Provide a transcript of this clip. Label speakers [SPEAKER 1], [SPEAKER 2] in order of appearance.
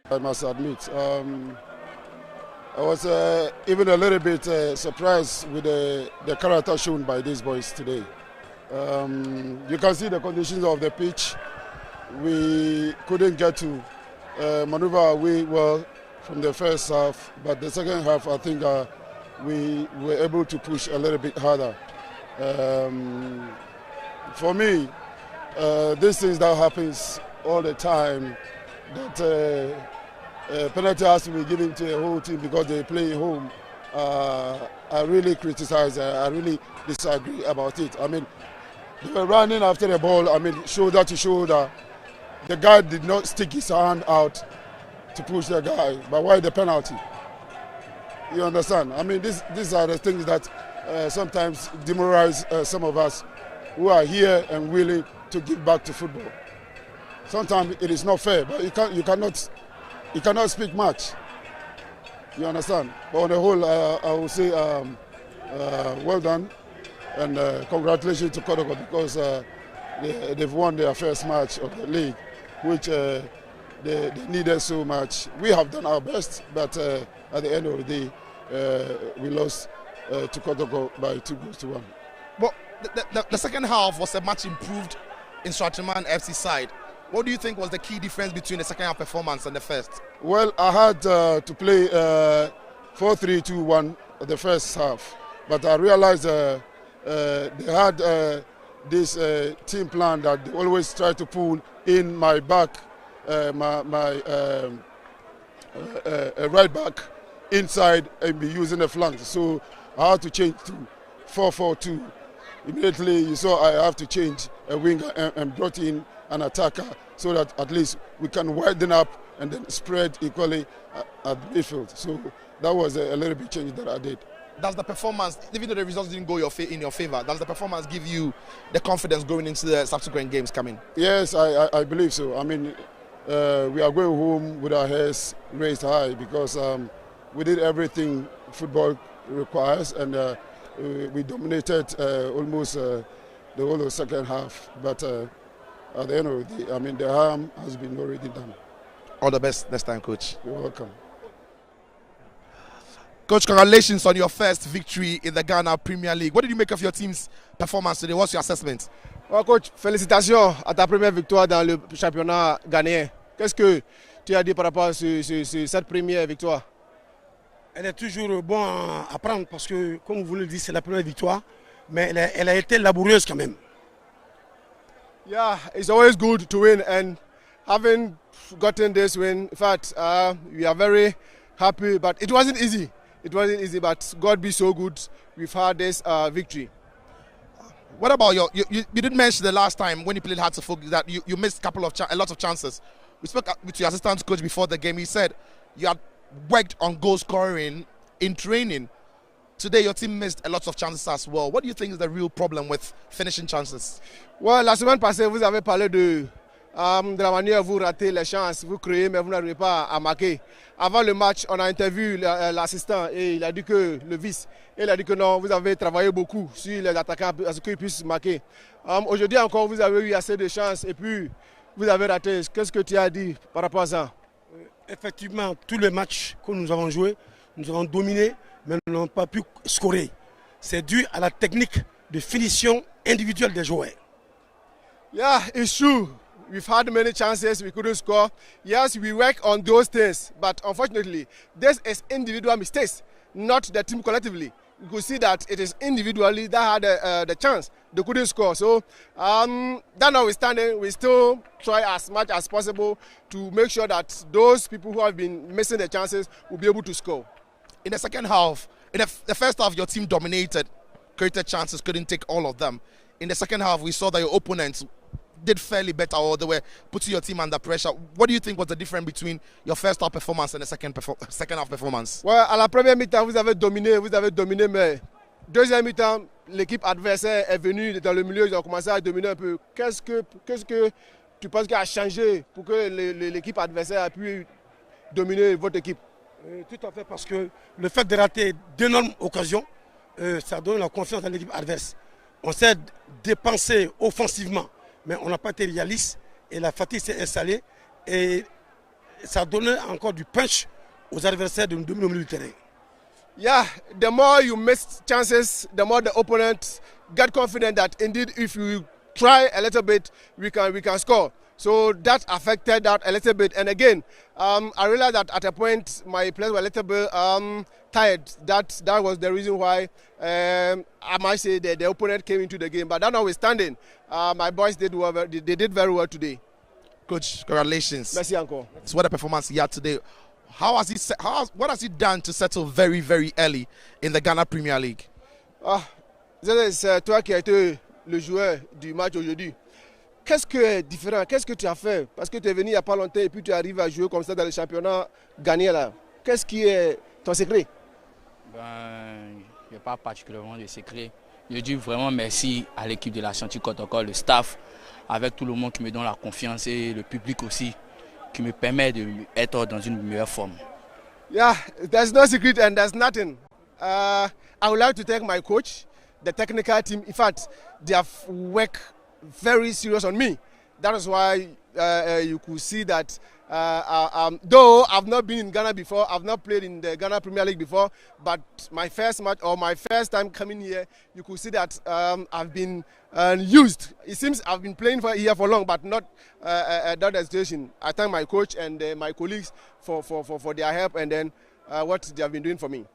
[SPEAKER 1] I must admit. I was even a little bit surprised with the character shown by these boys today. You can see the conditions of the pitch. We couldn't get to maneuver our way well from the first half, but the second half I think we were able to push a little bit harder. For me, these things that happens all the time, that penalty has to be given to the whole team because they play at home. I really criticize, I really disagree about it. I mean, they were running after the ball, I mean, shoulder to shoulder. The guy did not stick his hand out to push the guy, but why the penalty? You understand? I mean, these are the things that sometimes demoralize some of us who are here and willing to give back to football. Sometimes it is not fair, but you cannot speak much. You understand? But on the whole, I will say well done and congratulations to Kotoko because they've won their first match of the league, which they needed so much. We have done our best, but at the end of the day, we lost to Kotoko by 2-1.
[SPEAKER 2] But the second half was a much improved Nsoatreman FC side. What do you think was the key difference between the second half performance and the first?
[SPEAKER 1] Well, I had to play 4-3-2-1 the first half, but I realized they had this team plan that they always try to pull in my back, my right back inside and be using the flanks. So I had to change to 4-4-2. Immediately you saw I have to change a winger and brought in an attacker so that at least we can widen up and then spread equally at the midfield. So that was a little bit change that I did.
[SPEAKER 2] Does the performance, even though the results didn't go in your favor, does the performance give you the confidence going into the subsequent games coming?
[SPEAKER 1] Yes, I believe so. I mean, we are going home with our heads raised high because we did everything football requires and we dominated almost the whole of the second half. But at the end of the day, I mean, the harm has been already done.
[SPEAKER 2] All the best next time, Coach.
[SPEAKER 1] You're welcome.
[SPEAKER 2] Coach, congratulations on your first victory in the Ghana Premier League. What did you make of your team's performance today? What's your assessment?
[SPEAKER 3] Oh, coach, félicitations à ta première victoire dans le championnat ghanéen. Qu'est-ce que tu as dit par rapport à cette première victoire?
[SPEAKER 4] Elle est toujours bon à prendre parce que, comme vous le dites, c'est la première victoire, mais elle a été laborieuse quand même.
[SPEAKER 3] Yeah, it's always good to win, and having gotten this win, in fact, we are very happy, but it wasn't easy. It wasn't easy, but God be so good. We've had this victory.
[SPEAKER 2] What about you did mention the last time when you played Hartlepool that you missed a lot of chances. We spoke with your assistant coach before the game. He said you had worked on goal scoring in training. Today your team missed a lot of chances as well. What do you think is the real problem with finishing chances?
[SPEAKER 3] Well, la semaine passée, vous avez parlé de la manière vous ratez les chances, vous créez, mais vous n'arrivez pas à marquer. Avant le match, on a interviewé l'assistant et il a dit que le vice, et il a dit que non, vous avez travaillé beaucoup sur les attaquants à ce qu'ils puissent marquer. Aujourd'hui encore, vous avez eu assez de chances et puis vous avez raté. Qu'est-ce que tu as dit par rapport à ça?
[SPEAKER 4] Effectivement, tous les matchs que nous avons joués, nous avons dominé, mais nous n'avons pas pu scorer. C'est dû à la technique de finition individuelle des joueurs.
[SPEAKER 3] Yeah, it's true. We've had many chances, we couldn't score. Yes, we work on those things, but unfortunately, this is individual mistakes, not the team collectively. You could see that it is individually that had the chance. They couldn't score. So, that notwithstanding, we still try as much as possible to make sure that those people who have been missing the chances will be able to score.
[SPEAKER 2] In the second half, in the first half, your team dominated, created chances, couldn't take all of them. In the second half, we saw that your opponents did fairly better, or they were putting your team under pressure. What do you think was the difference between your first half performance and the second half performance?
[SPEAKER 3] Ouais, à la première mi-temps, vous avez dominé, mais deuxième mi-temps, l'équipe adversaire est venue dans le milieu, ils ont commencé à dominer un peu. Qu'est-ce que tu penses qui a changé pour que l'équipe adversaire a pu dominer votre équipe?
[SPEAKER 4] Tout à fait, parce que le fait de rater d'énormes occasions, ça donne la confiance à l'équipe adverse. On s'est dépensé offensivement, mais on n'a pas été réaliste et la fatigue s'est installée. Et ça donnait encore du punch aux adversaires de nous dominer au milieu du terrain.
[SPEAKER 3] Yeah, the more you miss chances, the more the opponent get confident that indeed if you try a little bit, we can score. So that affected that a little bit. And again, I realized that at a point my players were a little bit tired. That was the reason why I might say that the opponent came into the game. But that notwithstanding, my boys did well. They did very well today.
[SPEAKER 2] Coach, congratulations.
[SPEAKER 3] Merci encore.
[SPEAKER 2] So what a performance he had today. What has he done to settle very, very early in the Ghana Premier League?
[SPEAKER 3] C'est toi qui as été le joueur du match aujourd'hui. Qu'est-ce que est différent? Qu'est-ce que tu as fait? Parce que tu es venu il n'y a pas longtemps et puis tu arrives à jouer comme ça dans le championnat gagné là. Qu'est-ce qui est ton secret?
[SPEAKER 5] Il n'y a pas particulièrement de secret. Je dis vraiment merci à l'équipe de l'ASANTE KOTOKO, le staff, avec tout le monde qui me donne la confiance et le public aussi, qui me permet d'être dans une meilleure forme.
[SPEAKER 3] Yeah, there's no secret and there's nothing. I would like to thank my coach, the technical team. In fact, they have worked very serious on me. That is why you could see that though I've not been in Ghana before, I've not played in the Ghana Premier League before, but my first match or my first time coming here, you could see that I've been used. It seems I've been playing here for long, but not at that situation. I thank my coach and my colleagues for their help and then what they have been doing for me.